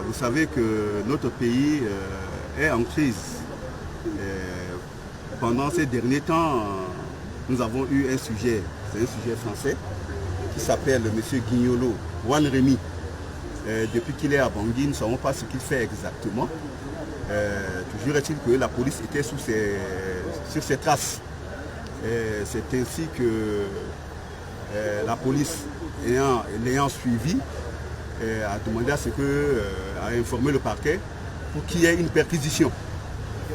Vous savez que notre pays est en crise. Pendant ces derniers temps, nous avons eu un sujet, c'est un sujet français, qui s'appelle M. Guignolo, Juan Rémy. Depuis qu'il est à Bangui, nous ne savons pas ce qu'il fait exactement. Toujours est-il que la police était sur ses traces. C'est ainsi que la police, l'ayant suivi, a demandé à ce que, a informé le parquet pour qu'il y ait une perquisition.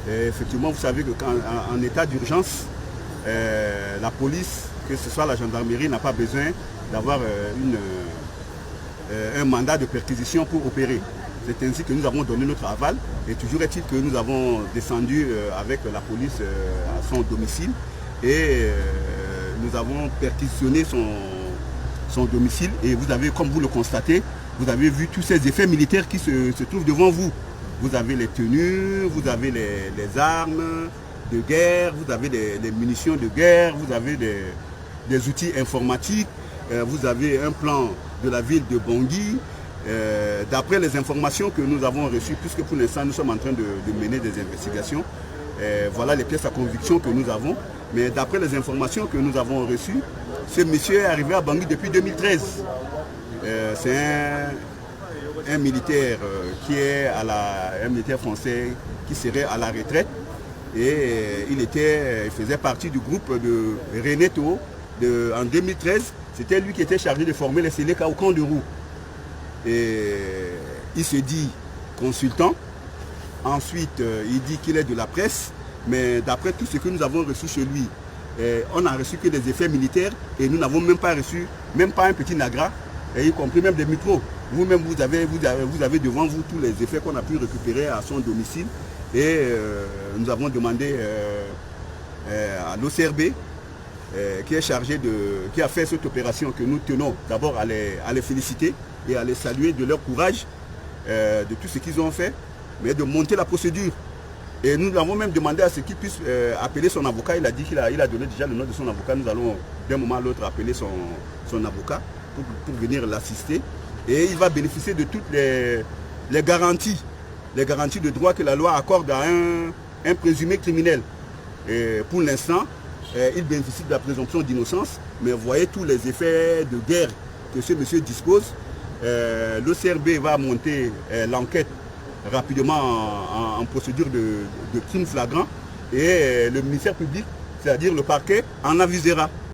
Effectivement, vous savez qu'en état d'urgence, la police, que ce soit la gendarmerie, n'a pas besoin d'avoir un mandat de perquisition pour opérer. C'est ainsi que nous avons donné notre aval et toujours est-il que nous avons descendu avec la police à son domicile et nous avons perquisitionné son domicile et vous avez, comme vous le constatez, vous avez vu tous ces effets militaires qui se trouvent devant vous. Vous avez les tenues, vous avez les armes de guerre, vous avez les munitions de guerre, vous avez des outils informatiques, vous avez un plan de la ville de Bangui. D'après les informations que nous avons reçues, puisque pour l'instant nous sommes en train de mener des investigations, voilà les pièces à conviction que nous avons. Mais d'après les informations que nous avons reçues, ce monsieur est arrivé à Bangui depuis 2013. C'est un militaire qui est un militaire français qui serait à la retraite et il faisait partie du groupe de René Tho en 2013. C'était lui qui était chargé de former les Séléka au camp de Roux. Et il se dit consultant. Ensuite, il dit qu'il est de la presse, mais d'après tout ce que nous avons reçu chez lui, on n'a reçu que des effets militaires et nous n'avons même pas reçu, même pas un petit nagra, et y compris même des micros. Vous-même, vous avez devant vous tous les effets qu'on a pu récupérer à son domicile. Et nous avons demandé à l'OCRB, qui est chargé qui a fait cette opération que nous tenons d'abord à les féliciter et à les saluer de leur courage, de tout ce qu'ils ont fait, mais de monter la procédure. Et nous avons même demandé à ce qu'il puisse appeler son avocat. Il a dit qu'il a donné déjà le nom de son avocat. Nous allons d'un moment à l'autre appeler son avocat pour venir l'assister. Et il va bénéficier de toutes les garanties de droit que la loi accorde à un présumé criminel. Et pour l'instant, il bénéficie de la présomption d'innocence, mais vous voyez tous les effets de guerre que ce monsieur dispose. L'OCRB va monter l'enquête rapidement en procédure de crime flagrant et le ministère public, c'est-à-dire le parquet, en avisera.